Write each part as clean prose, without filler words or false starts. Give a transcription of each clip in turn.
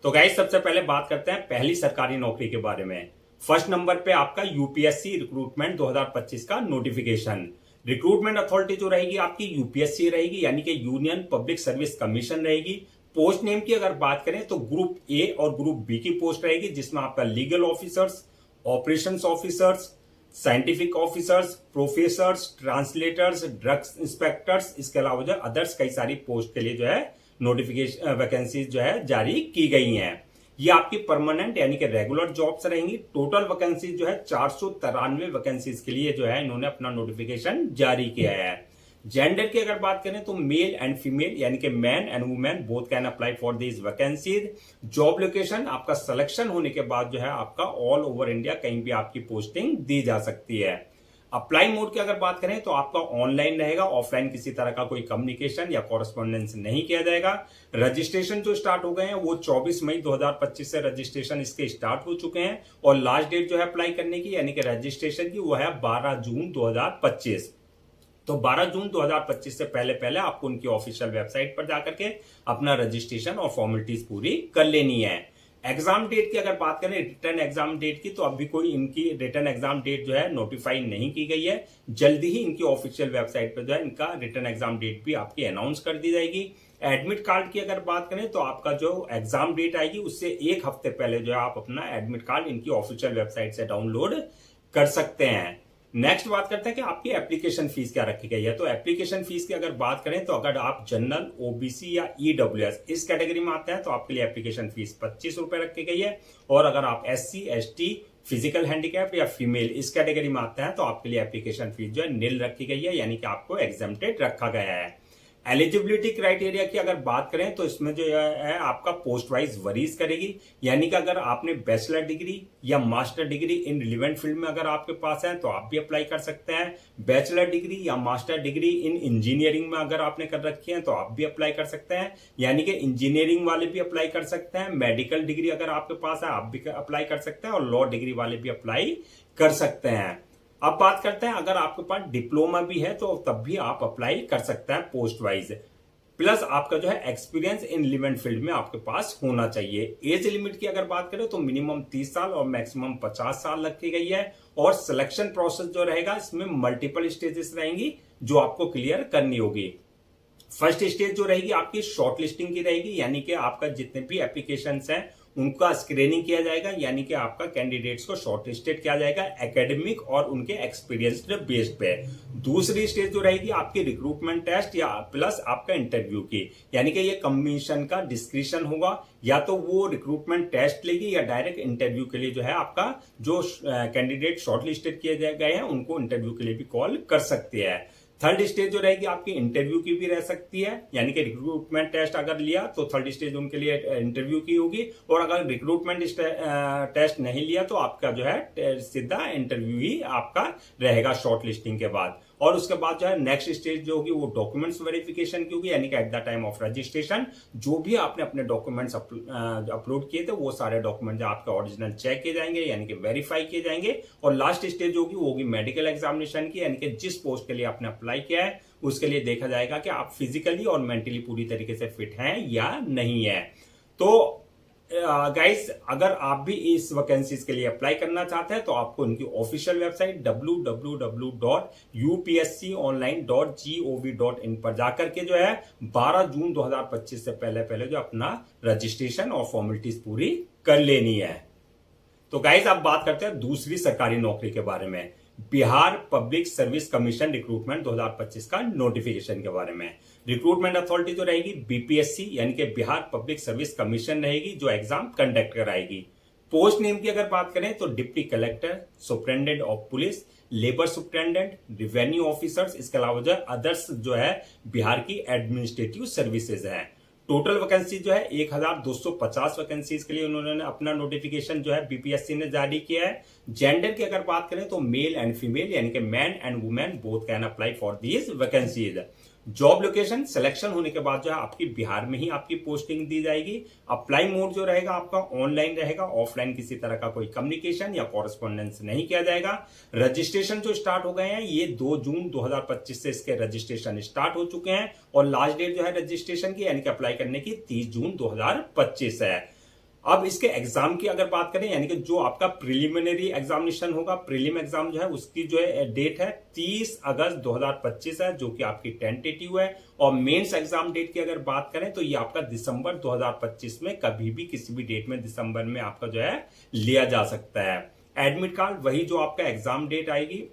तो गाइस सबसे पहले बात करते हैं पहली सरकारी नौकरी के बारे में। फर्स्ट नंबर पे आपका यूपीएससी रिक्रूटमेंट 2025 का नोटिफिकेशन। रिक्रूटमेंट अथॉरिटी जो रहेगी आपकी यूपीएससी रहेगी, यानी कि यूनियन पब्लिक सर्विस कमीशन रहेगी। पोस्ट नेम की अगर बात करें तो ग्रुप ए और ग्रुप बी की पोस्ट रहेगी, जिसमें आपका legal officers, operations officers, scientific officers, professors, translators, drugs inspectors, इसके अलावा जो अदर्स कई सारी पोस्ट के लिए जो है नोटिफिकेशन वैकेंसीज जो है जारी की गई हैं। ये आपकी परमानेंट यानी कि रेगुलर जॉब्स रहेंगी। टोटल वैकेंसीज जो है 493 वैकेंसीज के लिए जो है इन्होंने अपना नोटिफिकेशन जारी किया है। जेंडर की अगर बात करें तो मेल एंड फीमेल यानी कि man and women both can apply for this vacancies. Job location आपका सिलेक्शन होने के बाद जो है आपका ऑल ओवर इंडिया कहीं भी आपकी पोस्टिंग दी जा सकती है। अप्लाई मोड की अगर बात करें तो आपका ऑनलाइन रहेगा, ऑफलाइन किसी तरह का कोई कम्युनिकेशन या कॉरेस्पॉन्डेंस नहीं किया जाएगा। रजिस्ट्रेशन जो स्टार्ट हो गए हैं वो 24 मई 2025 से रजिस्ट्रेशन इसके स्टार्ट हो चुके हैं और लास्ट डेट जो है अप्लाई करने की यानी कि रजिस्ट्रेशन की वो है 12 जून 2025। तो 12 जून 2025 से पहले पहले आपको उनकी ऑफिशियल वेबसाइट पर जाकर के अपना रजिस्ट्रेशन और फॉर्मेलिटीज पूरी कर लेनी है। एग्जाम डेट की अगर बात करें रिटर्न एग्जाम डेट की, तो अभी कोई इनकी रिटर्न एग्जाम डेट जो है नोटिफाई नहीं की गई है। जल्दी ही इनकी ऑफिशियल वेबसाइट पर जो है इनका रिटर्न एग्जाम डेट भी आपकी अनाउंस कर दी जाएगी। एडमिट कार्ड की अगर बात करें तो आपका जो एग्जाम डेट आएगी उससे एक हफ्ते पहले जो है आप अपना एडमिट कार्ड इनकी ऑफिशियल वेबसाइट से डाउनलोड कर सकते हैं। नेक्स्ट बात करते हैं कि आपकी एप्लीकेशन फीस क्या रखी गई है। तो एप्लीकेशन फीस की अगर बात करें तो अगर आप जनरल, ओबीसी या ईडब्ल्यूएस इस कैटेगरी में आते हैं तो आपके लिए एप्लीकेशन फीस 25 रुपए रखी गई है। और अगर आप एससी, एसटी, फिजिकल हैंडीकैप या फीमेल इस कैटेगरी में आते हैं तो आपके लिए एप्लीकेशन फीस जो है निल रखी गई है, यानी कि आपको एग्जेम्प्टेड रखा गया है। एलिजिबिलिटी क्राइटेरिया की अगर बात करें तो इसमें जो है आपका पोस्ट वाइज वरीज करेगी, यानी कि अगर आपने बैचलर डिग्री या master degree in relevant field में अगर आपके पास है तो आप भी अप्लाई कर सकते हैं। बैचलर डिग्री या मास्टर डिग्री इन इंजीनियरिंग में अगर आपने कर रखी है तो आप भी अप्लाई कर सकते हैं, यानी कि इंजीनियरिंग वाले भी अप्लाई कर सकते हैं। मेडिकल डिग्री अगर आपके पास है आप भी अप्लाई कर सकते हैं और लॉ डिग्री वाले भी अप्लाई कर सकते हैं। अब बात करते हैं अगर आपके पास डिप्लोमा भी है तो तब भी आप अप्लाई कर सकते हैं पोस्ट वाइज। प्लस आपका जो है एक्सपीरियंस इन रिलेवेंट फील्ड में आपके पास होना चाहिए। एज लिमिट की अगर बात करें तो मिनिमम 30 साल और मैक्सिमम 50 साल रखी गई है। और सिलेक्शन प्रोसेस जो रहेगा इसमें मल्टीपल स्टेजेस रहेंगी जो आपको क्लियर करनी होगी। फर्स्ट स्टेज जो रहेगी आपकी शॉर्ट लिस्टिंग की रहेगी, यानी कि आपका जितने भी एप्लीकेशंस हैं उनका स्क्रीनिंग किया जाएगा, यानी कि आपका कैंडिडेट्स को शॉर्ट लिस्टेड किया जाएगा एकेडमिक और उनके एक्सपीरियंस बेस्ड पे। दूसरी स्टेज जो रहेगी आपकी रिक्रूटमेंट टेस्ट या प्लस आपका इंटरव्यू की, यानी कि ये कमीशन का डिस्क्रिप्शन होगा, या तो वो रिक्रूटमेंट टेस्ट लेगी या डायरेक्ट इंटरव्यू के लिए जो है आपका जो कैंडिडेट शॉर्ट लिस्टेड किए गए हैं उनको इंटरव्यू के लिए भी कॉल कर सकती है। थर्ड स्टेज जो रहेगी आपकी इंटरव्यू की भी रह सकती है, यानी कि रिक्रूटमेंट टेस्ट अगर लिया तो थर्ड स्टेज उनके लिए इंटरव्यू की होगी, और अगर रिक्रूटमेंट टेस्ट नहीं लिया तो आपका जो है सीधा इंटरव्यू ही आपका रहेगा शॉर्ट लिस्टिंग के बाद। और उसके बाद जो है नेक्स्ट स्टेज जो होगी वो डॉक्यूमेंट्स वेरिफिकेशन की होगी, यानी कि at the time of registration जो भी आपने अपने डॉक्यूमेंट्स अपलोड किए थे वो सारे डॉक्यूमेंट्स आपके ओरिजिनल चेक किए जाएंगे, यानी कि वेरीफाई किए जाएंगे। और लास्ट स्टेज होगी वो होगी मेडिकल एग्जामिनेशन की, यानी कि जिस पोस्ट के लिए आपने अप्लाई किया है उसके लिए देखा जाएगा कि आप फिजिकली और मेंटली पूरी तरीके से फिट हैं या नहीं है। तो गाइस अगर आप भी इस वैकेंसीज के लिए अप्लाई करना चाहते हैं तो आपको उनकी ऑफिशियल वेबसाइट www.upsconline.gov.in पर जाकर के जो है 12 जून 2025 से पहले पहले जो अपना रजिस्ट्रेशन और फॉर्मेलिटीज पूरी कर लेनी है। तो गाइस अब बात करते हैं दूसरी सरकारी नौकरी के बारे में, Bihar public service commission recruitment 2025 का नोटिफिकेशन के बारे में। रिक्रूटमेंट अथॉरिटी जो रहेगी बीपीएससी यानी कि बिहार पब्लिक सर्विस कमीशन रहेगी जो एग्जाम कंडक्ट कराएगी। पोस्ट नेम की अगर बात करें तो deputy collector, superintendent of police, labour superintendent, revenue officers, इसके अलावा जो अदर्स जो है बिहार की एडमिनिस्ट्रेटिव सर्विसेज है। टोटल वैकेंसी जो है 1250 वैकेंसीज के लिए उन्होंने अपना नोटिफिकेशन जो है बीपीएससी ने जारी किया है। जेंडर की अगर बात करें तो मेल एंड फीमेल यानी कि man and women both can apply for these vacancies. Job location selection होने के बाद जो है आपकी बिहार में ही आपकी पोस्टिंग दी जाएगी। अप्लाई मोड जो रहेगा आपका ऑनलाइन रहेगा, ऑफलाइन किसी तरह का कोई कम्युनिकेशन या कॉरेस्पॉन्डेंस नहीं किया जाएगा। रजिस्ट्रेशन जो स्टार्ट हो गए हैं ये 2 जून 2025 से इसके रजिस्ट्रेशन स्टार्ट हो चुके हैं और लास्ट डेट जो है रजिस्ट्रेशन की यानी कि अप्लाई करने की 30 जून 2025 है। अब इसके एग्जाम की अगर बात करें, यानी कि जो आपका प्रिलिमिनरी एग्जामिनेशन होगा, प्रीलिम एग्जाम जो है उसकी जो है डेट है 30 अगस्त 2025 है, जो कि आपकी टेंटेटिव है। और मेंस एग्जाम डेट की अगर बात करें तो ये आपका दिसंबर 2025 में कभी भी किसी भी डेट में दिसंबर में आपका जो है लिया जा सकता है। एडमिट कार्ड वही जो आपका एग्जाम डेट आएगी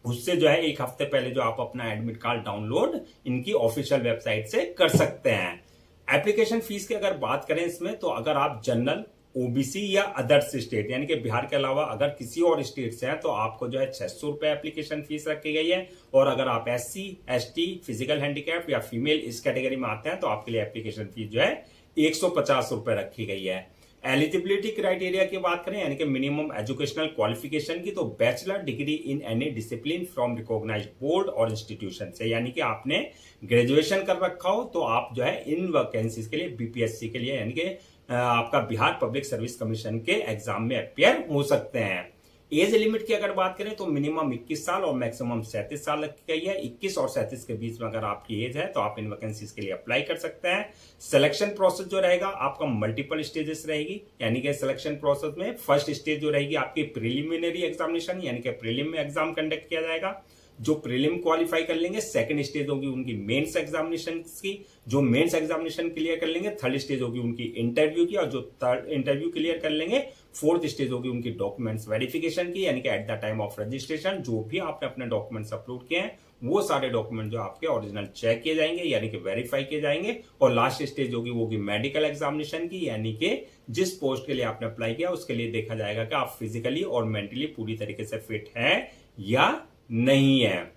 उससे जो है एक हफ्ते पहले जो आप अपना एडमिट कार्ड डाउनलोड इनकी ऑफिशियल वेबसाइट से कर सकते हैं। एप्लीकेशन फीस की अगर बात करें इसमें, तो अगर आप जनरल, ओबीसी या अदर्स स्टेट यानी कि बिहार के अलावा अगर किसी और स्टेट से हैं तो आपको जो है 600 रुपए एप्लीकेशन फीस रखी गई है। और अगर आप एससी, एसटी, फिजिकल हैंडीकैप या फीमेल इस कैटेगरी में आते हैं तो आपके लिए एप्लीकेशन फीस जो है 150 रुपए रखी गई है। एलिजिबिलिटी क्राइटेरिया की बात करें, यानी कि मिनिमम एजुकेशनल क्वालिफिकेशन की, तो bachelor degree in any discipline from recognised board और इंस्टीट्यूशन से, यानी कि आपने ग्रेजुएशन कर रखा हो तो आप जो है इन वैकेंसीज के लिए, बीपीएससी के लिए, यानी कि आपका बिहार पब्लिक सर्विस कमीशन के एग्जाम में अपियर हो सकते हैं। एज लिमिट की अगर बात करें तो मिनिमम 21 साल और मैक्सिमम 37 साल रखी गई है। 21 और 37 के बीच में अगर आपकी एज है तो आप इन वैकेंसीज के लिए अप्लाई कर सकते हैं। सिलेक्शन प्रोसेस जो रहेगा आपका मल्टीपल स्टेजेस रहेगी, यानी कि सिलेक्शन प्रोसेस में फर्स्ट स्टेज जो रहेगी आपकी प्रिलिमिनरी एग्जामिनेशन, यानी कि प्रीलिम में एग्जाम कंडक्ट किया जाएगा। जो प्रीलिम क्वालिफाई कर लेंगे सेकंड स्टेज होगी उनकी मेंस एग्जामिनेशन की, जो मेंस एग्जामिनेशन क्लियर कर लेंगे थर्ड स्टेज होगी उनकी इंटरव्यू की, और जो थर्ड इंटरव्यू क्लियर कर लेंगे फोर्थ स्टेज होगी उनकी डॉक्यूमेंट्स वेरिफिकेशन की, यानी कि at the time of registration जो भी आपने अपने डॉक्यूमेंट्स अपलोड किए हैं वो सारे डॉक्यूमेंट जो आपके ओरिजिनल चेक किए जाएंगे, यानी कि वेरीफाई किए जाएंगे। और लास्ट स्टेज होगी वो मेडिकल एग्जामिनेशन की, यानी कि जिस पोस्ट के लिए आपने अप्लाई किया उसके लिए देखा जाएगा कि आप फिजिकली और मेंटली पूरी तरीके से फिट हैं या नहीं है।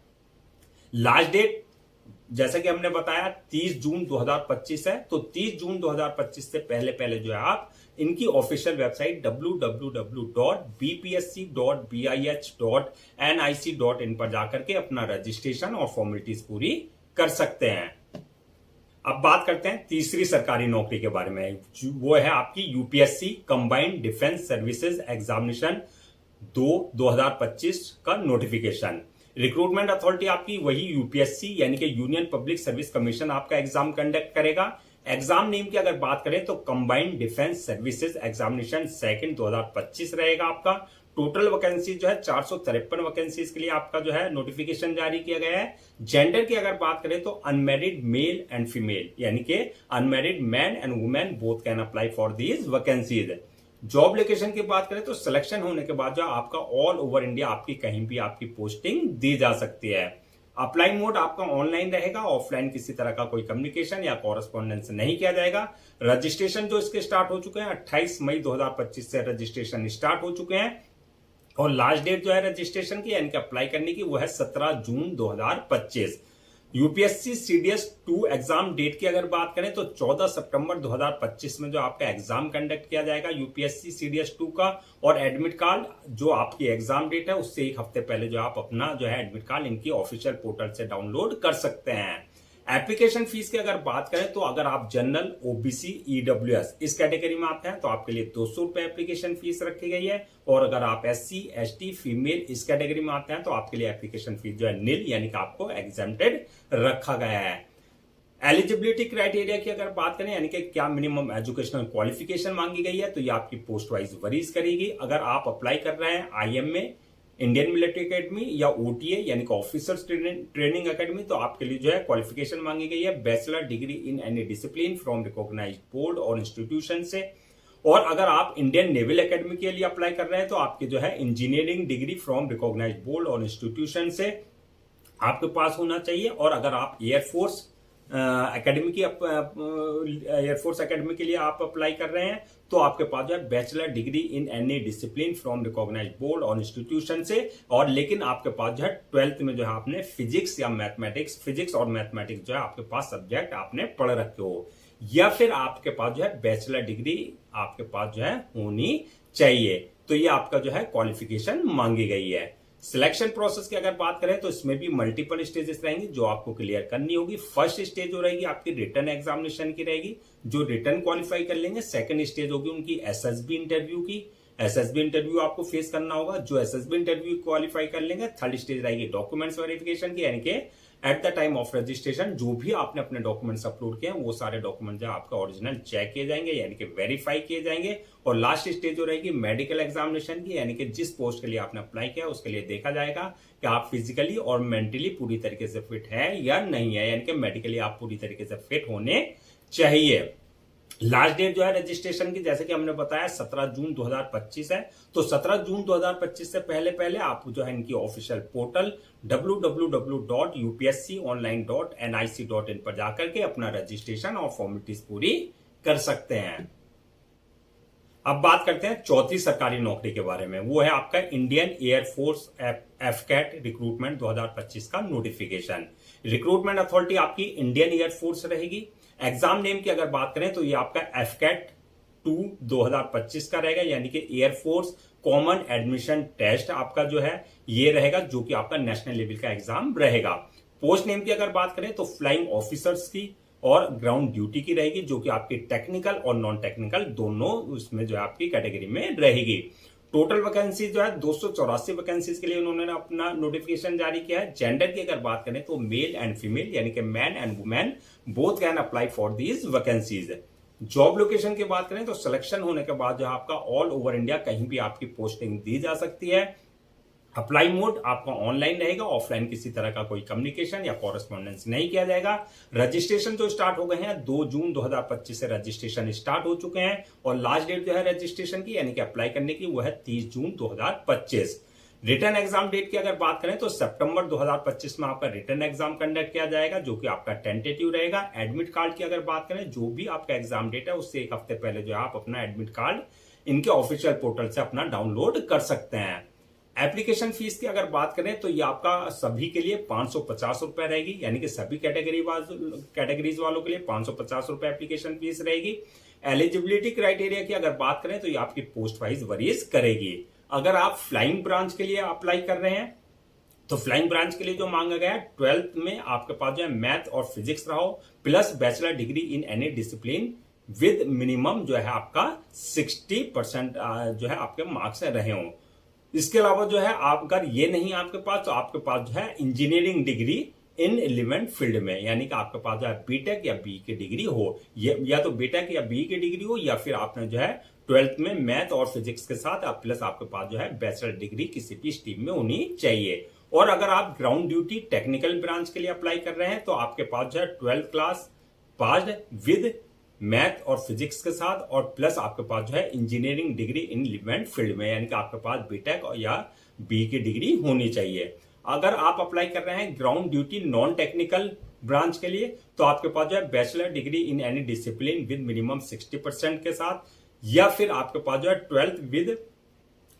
लास्ट डेट जैसा कि हमने बताया 30 जून 2025 है, तो 30 जून 2025 से पहले पहले जो है आप इनकी ऑफिशियल वेबसाइट www.bpsc.bih.nic.in पर जाकर के अपना रजिस्ट्रेशन और फॉर्मेलिटीज पूरी कर सकते हैं। अब बात करते हैं तीसरी सरकारी नौकरी के बारे में, वो है आपकी UPSC combined defence services examination 2025 का नोटिफिकेशन। रिक्रूटमेंट अथॉरिटी आपकी वही यूपीएससी यानी कि यूनियन पब्लिक सर्विस कमीशन आपका एग्जाम कंडक्ट करेगा। एग्जाम नेम की अगर बात करें तो combined defence services examination second 2025 रहेगा आपका। टोटल वैकेंसी जो है 453 वैकेंसीज के लिए आपका जो है नोटिफिकेशन जारी किया गया है। जेंडर की अगर बात करें तो अनमैरिड मेल एंड फीमेल, यानी कि unmarried man and women both can apply for these vacancies. Job location की बात करें तो सिलेक्शन होने के बाद जो आपका ऑल ओवर इंडिया आपकी कहीं भी आपकी पोस्टिंग दी जा सकती है। अप्लाई मोड आपका ऑनलाइन रहेगा, ऑफलाइन किसी तरह का कोई कम्युनिकेशन या कॉरेस्पॉन्डेंस नहीं किया जाएगा। रजिस्ट्रेशन जो इसके स्टार्ट हो चुके हैं 28 मई 2025 से रजिस्ट्रेशन स्टार्ट हो चुके हैं और लास्ट डेट जो है रजिस्ट्रेशन की यानी कि अप्लाई करने की वो है 17 जून 2025। यूपीएससी सीडीएस 2 एग्जाम डेट की अगर बात करें तो 14 सितंबर 2025 में जो आपका एग्जाम कंडक्ट किया जाएगा यूपीएससी सीडीएस 2 का। और एडमिट कार्ड जो आपकी एग्जाम डेट है उससे एक हफ्ते पहले जो आप अपना जो है एडमिट कार्ड इनकी ऑफिशियल पोर्टल से डाउनलोड कर सकते हैं। एप्लीकेशन फीस की अगर बात करें तो अगर आप जनरल, ओबीसी, ईडब्ल्यूएस इस कैटेगरी में आते हैं तो आपके लिए 200 रुपए एप्लीकेशन फीस रखी गई है। और अगर आप एससी, एसटी, फीमेल इस कैटेगरी में आते हैं तो आपके लिए एप्लीकेशन फीस जो है निल यानी कि आपको एग्जेम्प्टेड रखा गया है। एलिजिबिलिटी क्राइटेरिया की अगर बात करें यानी कि क्या मिनिमम एजुकेशनल क्वालिफिकेशन मांगी गई है तो ये आपकी पोस्ट वाइज वरीज करेगी। अगर आप अप्लाई कर रहे हैं आईएम में, इंडियन मिलिट्री एकेडमी या ओटीए यानी कि ऑफिसर्स ट्रेनिंग एकेडमी तो आपके लिए जो है क्वालिफिकेशन मांगी गई है bachelor degree in any discipline from recognised board और इंस्टीट्यूशन से। और अगर आप इंडियन नेवल एकेडमी के लिए अप्लाई कर रहे हैं तो आपकी जो है engineering degree from recognised board और इंस्टीट्यूशन से आपके पास होना चाहिए। और अगर आप एयरफोर्स एकेडमी के लिए आप अप्लाई कर रहे हैं तो आपके पास जो है bachelor degree in any discipline from recognised board और इंस्टीट्यूशन से। और लेकिन आपके पास जो है 12th में जो है आपने फिजिक्स या मैथमेटिक्स, फिजिक्स और मैथमेटिक्स जो है आपके पास सब्जेक्ट आपने पढ़ रखे हो, या फिर आपके पास जो है बैचलर डिग्री आपके पास जो है होनी चाहिए। तो ये आपका जो है क्वालिफिकेशन मांगी गई है। सिलेक्शन प्रोसेस की अगर बात करें तो इसमें भी मल्टीपल स्टेजेस रहेंगी जो आपको क्लियर करनी होगी। फर्स्ट स्टेज जो रहेगी आपकी रिटन एग्जामिनेशन की रहेगी, जो रिटन क्वालिफाई कर लेंगे। सेकंड स्टेज होगी उनकी एसएसबी इंटरव्यू की, एसएसबी इंटरव्यू आपको फेस करना होगा। जो एसएसबी इंटरव्यू क्वालिफाई कर लेंगे थर्ड स्टेज रहेगी डॉक्यूमेंट्स वेरिफिकेशन की यानी कि at the time of registration जो भी आपने अपने डॉक्यूमेंट्स अपलोड किए हैं वो सारे डॉक्यूमेंट जो आपका ओरिजिनल चेक किए जाएंगे यानी कि वेरीफाई किए जाएंगे। और लास्ट स्टेज जो रहेगी मेडिकल एग्जामिनेशन की, यानी कि जिस पोस्ट के लिए आपने अप्लाई किया उसके लिए देखा जाएगा कि आप फिजिकली और मेंटली पूरी तरीके से फिट है या नहीं है, यानी कि मेडिकली आप पूरी तरीके से फिट होने चाहिए। लास्ट डेट जो है रजिस्ट्रेशन की, जैसे कि हमने बताया 17 जून 2025 है। तो 17 जून 2025 से पहले पहले आप जो है इनकी ऑफिशियल पोर्टल www.upsconline.nic.in पर जाकर के अपना रजिस्ट्रेशन और फॉर्मेलिटीज पूरी कर सकते हैं। अब बात करते हैं चौथी सरकारी नौकरी के बारे में, वो है आपका इंडियन एयरफोर्स एफकैट रिक्रूटमेंट 2025 का नोटिफिकेशन। रिक्रूटमेंट अथॉरिटी आपकी इंडियन एयरफोर्स रहेगी। एग्जाम नेम की अगर बात करें तो ये आपका एफकैट 2 2025 का रहेगा, यानी कि एयरफोर्स कॉमन एडमिशन टेस्ट आपका जो है ये रहेगा, जो कि आपका नेशनल लेवल का एग्जाम रहेगा। पोस्ट नेम की अगर बात करें तो फ्लाइंग ऑफिसर्स की और ग्राउंड ड्यूटी की रहेगी, जो कि आपकी टेक्निकल और नॉन टेक्निकल दोनों उसमें जो है आपकी कैटेगरी में रहेगी। टोटल वैकेंसी जो है 284 वैकेंसीज के लिए उन्होंने अपना नोटिफिकेशन जारी किया है। जेंडर की अगर बात करें तो मेल एंड फीमेल यानी कि man and women both can apply for these vacancies. Job location की बात करें तो सिलेक्शन होने के बाद जो आपका ऑल ओवर इंडिया कहीं भी आपकी पोस्टिंग दी जा सकती है। अप्लाई मोड आपका ऑनलाइन रहेगा, ऑफलाइन किसी तरह का कोई कम्युनिकेशन या कॉरेस्पॉन्डेंस नहीं किया जाएगा। रजिस्ट्रेशन जो स्टार्ट हो गए हैं 2 जून 2025 से रजिस्ट्रेशन स्टार्ट हो चुके हैं और लास्ट डेट जो है रजिस्ट्रेशन की यानी कि अप्लाई करने की वो है 30 जून 2025। रिटर्न एग्जाम डेट की अगर बात करें तो सितंबर 2025 में आपका रिटर्न एग्जाम कंडक्ट किया जाएगा, जो कि आपका टेंटेटिव रहेगा। एडमिट कार्ड की अगर बात करें, जो भी आपका एग्जाम डेट है उससे एक हफ्ते पहले जो है आप अपना एडमिट कार्ड इनके ऑफिशियल पोर्टल से अपना डाउनलोड कर सकते हैं। एप्लीकेशन फीस की अगर बात करें तो ये आपका सभी के लिए 550 रुपए रहेगी, यानी कि सभी कैटेगरीज वालों के लिए 550 रुपए एप्लीकेशन फीस रहेगी। एलिजिबिलिटी क्राइटेरिया की अगर बात करें तो ये आपकी पोस्ट वाइज वरीज करेगी। अगर आप फ्लाइंग ब्रांच के लिए अप्लाई कर रहे हैं तो फ्लाइंग ब्रांच के लिए जो मांगा गया है 12th में आपके पास जो है मैथ और फिजिक्स रहा हो plus bachelor degree in any discipline with minimum जो है आपका 60% जो है आपके मार्क्स रहे हो। इसके अलावा जो है आप अगर ये नहीं आपके पास तो आपके पास जो है engineering degree in element field में, यानी कि आपके पास जो है बीटेक या बी की डिग्री हो, या तो बीटेक या बी की डिग्री हो या फिर आपने जो है 12th में मैथ और फिजिक्स के साथ प्लस आपके पास जो है बैचलर डिग्री किसी भी स्ट्रीम में होनी चाहिए। और अगर आप ग्राउंड ड्यूटी टेक्निकल ब्रांच के लिए अप्लाई कर रहे हैं तो आपके पास जो है 12th class passed with math और फिजिक्स के साथ और प्लस आपके पास जो है engineering degree in element field में, यानी कि आपके पास बीटेक या बी की डिग्री होनी चाहिए। अगर आप अप्लाई कर रहे हैं ground duty non technical branch के लिए तो आपके पास जो है bachelor degree in any discipline with minimum 60% के साथ, या फिर आपके पास जो है 12th विद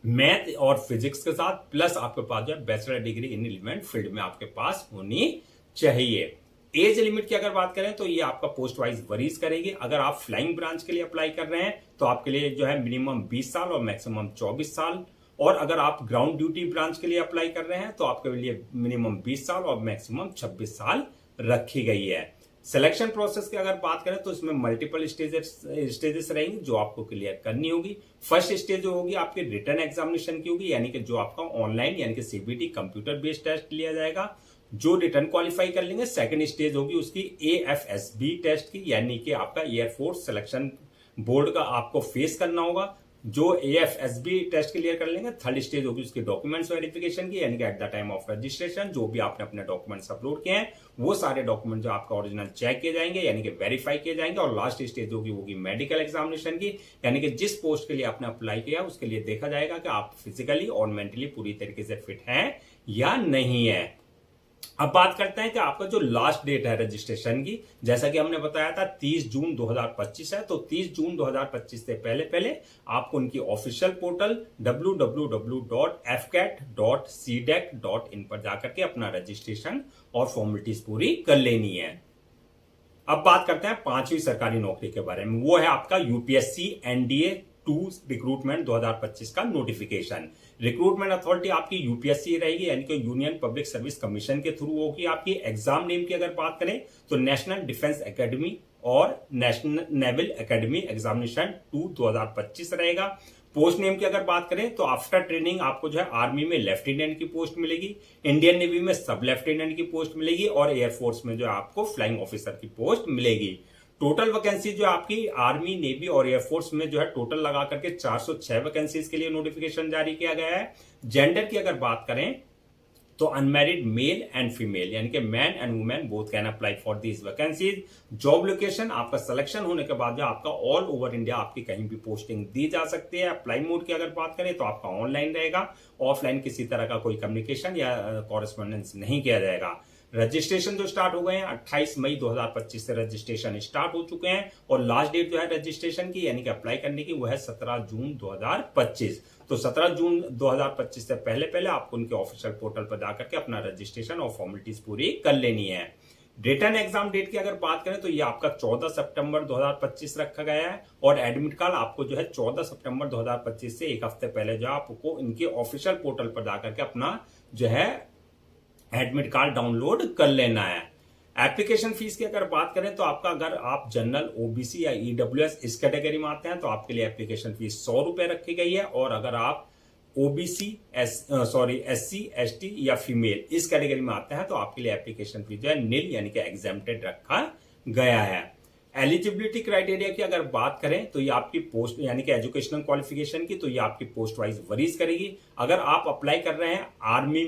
मैथ और फिजिक्स के साथ प्लस आपके पास जो है बैचलर डिग्री इन एलिमेंट फील्ड में आपके पास होनी चाहिए। एज लिमिट की अगर बात करें तो ये आपका पोस्ट वाइज वरीज करेगी। अगर आप फ्लाइंग ब्रांच के लिए अप्लाई कर रहे हैं तो आपके लिए जो है मिनिमम 20 साल और मैक्सिमम 24 साल, और अगर आप ग्राउंड ड्यूटी ब्रांच के लिए अप्लाई कर रहे हैं तो आपके लिए मिनिमम 20 साल और मैक्सिमम 26 साल रखी गई है। सिलेक्शन प्रोसेस की अगर बात करें तो इसमें मल्टीपल स्टेजेस रहेंगी जो आपको क्लियर करनी होगी। फर्स्ट स्टेज जो होगी आपकी रिटर्न एग्जामिनेशन की होगी, यानी कि जो आपका ऑनलाइन यानी कि सीबीटी कंप्यूटर बेस्ड टेस्ट लिया जाएगा, जो रिटर्न क्वालिफाई कर लेंगे। सेकंड स्टेज होगी उसकी AFSB टेस्ट की, यानी कि आपका एयरफोर्स सिलेक्शन बोर्ड का आपको फेस करना होगा। जो AFSB टेस्ट क्लियर कर लेंगे थर्ड स्टेज होगी उसकी डॉक्यूमेंट्स वेरिफिकेशन की, यानी कि at the time of registration जो भी आपने अपने डॉक्यूमेंट्स अपलोड किए हैं वो सारे डॉक्यूमेंट जो आपका ओरिजिनल चेक किए जाएंगे यानी कि वेरीफाई किए जाएंगे। और लास्ट स्टेज होगी मेडिकल एग्जामिनेशन की, यानी कि जिस पोस्ट के लिए आपने अप्लाई किया उसके लिए देखा जाएगा कि आप फिजिकली और मेंटली पूरी तरीके से फिट हैं या नहीं है। अब बात करते हैं कि आपका जो लास्ट डेट है रजिस्ट्रेशन की, जैसा कि हमने बताया था 30 जून 2025 है, तो 30 जून 2025 से पहले पहले आपको उनकी ऑफिशियल पोर्टल www.fcat.cdec.in पर जाकर के अपना रजिस्ट्रेशन और फॉर्मेलिटीज पूरी कर लेनी है। अब बात करते हैं पांचवी सरकारी नौकरी के बारे में, वो है आपका यूपीएससी NDA 2 रिक्रूटमेंट 2025 का नोटिफिकेशन। रिक्रूटमेंट अथॉरिटी आपकी यूपीएससी रहेगी, यानी कि यूनियन पब्लिक सर्विस कमीशन के थ्रू होगी। आपकी एग्जाम नेम की अगर बात करें तो नेशनल डिफेंस एकेडमी और नेशनल नेवल एकेडमी एग्जामिनेशन 2 2025 रहेगा। पोस्ट नेम की अगर बात करें तो आफ्टर ट्रेनिंग आपको जो है आर्मी में लेफ्टिनेंट की पोस्ट मिलेगी, इंडियन नेवी में सब लेफ्टिनेंट की पोस्ट मिलेगी और एयरफोर्स में जो है आपको फ्लाइंग ऑफिसर की पोस्ट मिलेगी। टोटल वैकेंसी जो आपकी आर्मी, नेवी और एयरफोर्स में जो है टोटल लगा करके 406 वैकेंसीज के लिए नोटिफिकेशन जारी किया गया है। जेंडर की अगर बात करें तो अनमैरिड मेल एंड फीमेल यानी कि man and women both can apply for this vacancies. Job location आपका सिलेक्शन होने के बाद जो आपका ऑल ओवर इंडिया आपकी कहीं भी पोस्टिंग दी जा सकती है। अप्लाई मोड की अगर बात करें तो आपका ऑनलाइन रहेगा, ऑफलाइन किसी तरह का कोई कम्युनिकेशन या कॉरेस्पॉन्डेंस नहीं किया जाएगा। रजिस्ट्रेशन जो स्टार्ट हो गए हैं 28 मई 2025 से रजिस्ट्रेशन स्टार्ट हो चुके हैं और लास्ट डेट जो है रजिस्ट्रेशन की यानी कि अप्लाई करने की वो है 17 जून 2025। तो 17 जून 2025 से पहले पहले आपको उनके ऑफिशियल पोर्टल पर जाकर के अपना रजिस्ट्रेशन और फॉर्मेलिटीज पूरी कर लेनी है। रिटर्न एग्जाम डेट की अगर बात करें तो ये आपका 14 सितंबर 2025 रखा गया है और एडमिट कार्ड आपको जो है 14 सितंबर 2025 से एक हफ्ते पहले जो आपको इनके ऑफिशियल पोर्टल पर जाकर के अपना जो है एडमिट कार्ड डाउनलोड कर लेना है। एप्लीकेशन फीस की अगर बात करें तो आपका अगर आप जनरल, ओबीसी या ईडब्ल्यूएस इस कैटेगरी में आते हैं तो आपके लिए एप्लीकेशन फीस 100 रुपए रखी गई है और अगर आप ओबीसी एससी एसटी या फीमेल इस कैटेगरी में आते हैं तो आपके लिए एप्लीकेशन फीस जो है निल यानी कि एग्जेम्प्टेड रखा गया है। एलिजिबिलिटी क्राइटेरिया की अगर बात करें तो ये आपकी पोस्ट यानी कि एजुकेशनल क्वालिफिकेशन की तो ये आपकी पोस्ट वाइज वरीज करेगी। अगर आप अप्लाई कर रहे हैं आर्मी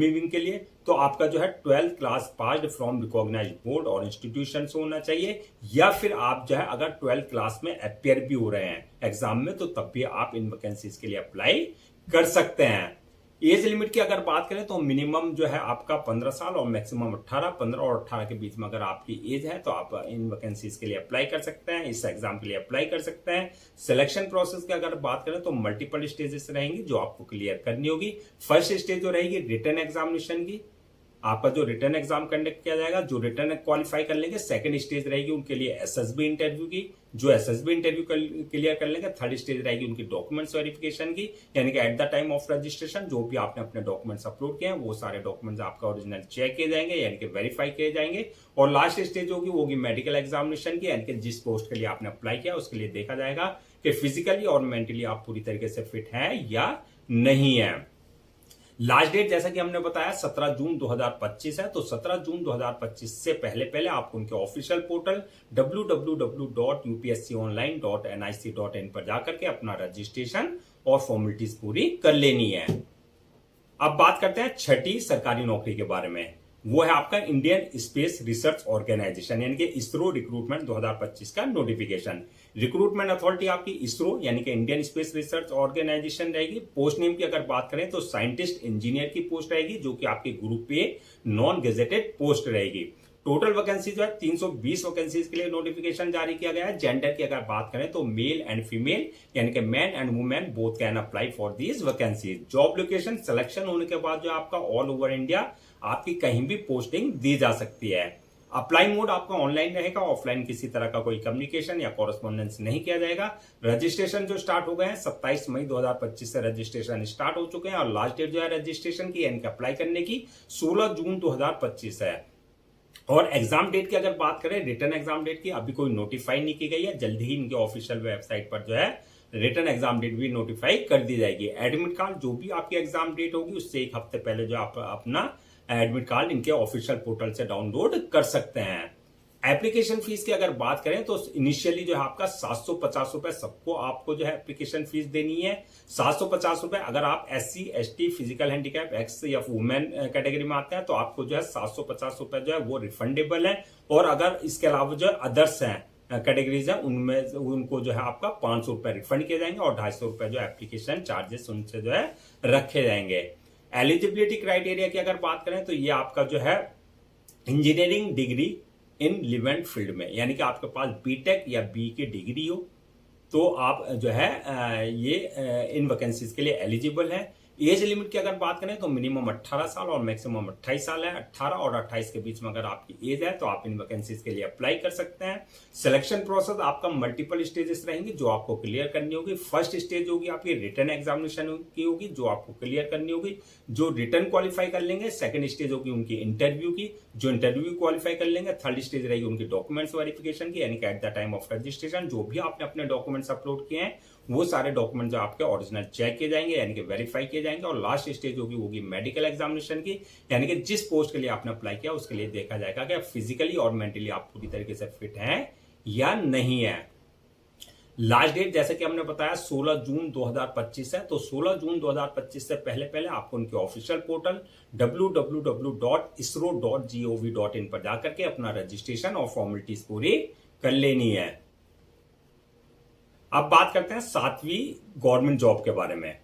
विंग के लिए तो आपका जो है 12th class passed from recognised board और इंस्टीट्यूशन से होना चाहिए या फिर आप जो है अगर 12th क्लास में अपियर भी हो रहे हैं एग्जाम में तो तब भी आप इन वैकेंसीज के लिए अप्लाई कर सकते हैं। एज लिमिट की अगर बात करें तो मिनिमम जो है आपका 15 साल और मैक्सिमम 15 और 18 के बीच में अगर आपकी एज है तो आप इन वैकेंसीज के लिए अप्लाई कर सकते हैं, इस एग्जाम के लिए अप्लाई कर सकते हैं। सिलेक्शन प्रोसेस की अगर बात करें तो मल्टीपल स्टेजेस रहेंगी जो आपको क्लियर करनी होगी। फर्स्ट स्टेज जो रहेगी रिटन एग्जामिनेशन की, आपका जो रिटर्न एग्जाम कंडक्ट किया जाएगा, जो रिटर्न क्वालिफाई कर लेंगे सेकंड स्टेज रहेगी उनके लिए एसएसबी इंटरव्यू की, जो एसएसबी इंटरव्यू क्लियर कर लेंगे थर्ड स्टेज रहेगी उनकी डॉक्यूमेंट्स वेरिफिकेशन की यानी कि at the time of registration जो भी आपने अपने डॉक्यूमेंट्स अपलोड किए हैं वो सारे डॉक्यूमेंट्स आपका ओरिजिनल चेक किए जाएंगे यानी कि वेरीफाई किए जाएंगे। और लास्ट स्टेज होगी मेडिकल एग्जामिनेशन की यानी कि जिस पोस्ट के लिए आपने अप्लाई किया उसके लिए देखा जाएगा कि फिजिकली और मेंटली आप पूरी तरीके से फिट हैं या नहीं है। लास्ट डेट जैसा कि हमने बताया 17 जून 2025 है तो 17 जून 2025 से पहले पहले आपको उनके ऑफिशियल पोर्टल www.upsconline.nic.in पर जाकर के अपना रजिस्ट्रेशन और फॉर्मेलिटीज पूरी कर लेनी है। अब बात करते हैं छठी सरकारी नौकरी के बारे में, वो है आपका इंडियन स्पेस रिसर्च ऑर्गेनाइजेशन यानी कि इसरो रिक्रूटमेंट 2025 का नोटिफिकेशन। रिक्रूटमेंट अथॉरिटी आपकी इसरो यानी कि इंडियन स्पेस रिसर्च ऑर्गेनाइजेशन रहेगी। पोस्ट नेम की अगर बात करें तो साइंटिस्ट इंजीनियर की पोस्ट रहेगी जो कि आपकी group a non gazetted post रहेगी। टोटल वैकेंसी जो है 320 वैकेंसीज के लिए नोटिफिकेशन जारी किया गया है। जेंडर की अगर बात करें तो मेल एंड फीमेल यानी कि man and women both can apply for these vacancies. Job location selection होने के बाद जो आपका ऑल ओवर इंडिया आपकी कहीं भी पोस्टिंग दी जा सकती है। अप्लाई मोड आपका ऑनलाइन रहेगा, ऑफलाइन किसी तरह का कोई कम्युनिकेशन या कॉरेस्पॉन्डेंस नहीं किया जाएगा। रजिस्ट्रेशन जो स्टार्ट हो गए हैं 27 मई 2025 से रजिस्ट्रेशन स्टार्ट हो चुके हैं और लास्ट डेट जो है रजिस्ट्रेशन की यानी कि अप्लाई करने की 16 जून 2025 है। और एग्जाम डेट की अगर बात करें रिटर्न एग्जाम डेट की अभी कोई नोटिफाई नहीं की गई है, जल्दी ही इनके ऑफिशियल वेबसाइट पर जो है रिटर्न एग्जाम डेट भी नोटिफाई कर दी जाएगी। एडमिट कार्ड जो भी आपकी एग्जाम डेट होगी उससे एक हफ्ते पहले जो आप अपना एडमिट कार्ड इनके ऑफिशियल पोर्टल से डाउनलोड कर सकते हैं। एप्लीकेशन फीस की अगर बात करें तो इनिशियली जो है आपका 750 रुपए सबको आपको जो है एप्लीकेशन फीस देनी है। 750 रुपए अगर आप SC ST physical handicap x या वुमेन कैटेगरी में आते हैं तो आपको जो है 750 रुपए जो है वो रिफंडेबल है और अगर इसके अलावा जो है अदर्स हैं कैटेगरीज है उनमें उनको जो है आपका 500 रुपए रिफंड किए जाएंगे और 250 रुपए जो एप्लीकेशन चार्जेस उनसे जो है रखे जाएंगे। एलिजिबिलिटी क्राइटेरिया की अगर बात करें तो ये आपका जो है engineering degree in relevant field में यानी कि आपके पास बीटेक या बी की डिग्री हो तो आप जो है ये इन वैकेंसीज के लिए एलिजिबल है। एज लिमिट की अगर बात करें तो मिनिमम 18 साल और मैक्सिमम 28 साल है। 18 और 28 के बीच में अगर आपकी एज है तो आप इन वैकेंसीज के लिए अप्लाई कर सकते हैं। सिलेक्शन प्रोसेस आपका मल्टीपल स्टेजेस रहेंगे जो आपको क्लियर करनी होगी। फर्स्ट स्टेज होगी आपकी रिटन एग्जामिनेशन की होगी जो आपको क्लियर करनी होगी, जो रिटन क्वालिफाई कर लेंगे। सेकंड स्टेज होगी उनकी इंटरव्यू की, जो इंटरव्यू क्वालिफाई कर लेंगे। थर्ड स्टेज रहेगी उनकी डॉक्यूमेंट्स वेरिफिकेशन की, यानी कि at the time of registration जो भी आपने अपने डॉक्यूमेंट्स अपलोड किए हैं वो सारे डॉक्यूमेंट जो आपके ओरिजिनल चेक किए जाएंगे, यानी कि वेरीफाई किए जाएंगे। और लास्ट स्टेज होगी मेडिकल एग्जामिनेशन की, यानी कि जिस पोस्ट के लिए आपने अप्लाई किया उसके लिए देखा जाएगा कि फिजिकली और मेंटली आप पूरी तरीके से फिट हैं या नहीं है। लास्ट डेट जैसे कि हमने बताया 16 जून 2025 है, तो 16 जून 2025 से पहले पहले आपको उनके ऑफिशियल पोर्टल www.isro.gov.in पर जाकर के अपना रजिस्ट्रेशन और फॉर्मेलिटीज पूरी कर लेनी है। अब बात करते हैं 7वीं गवर्नमेंट जॉब के बारे में।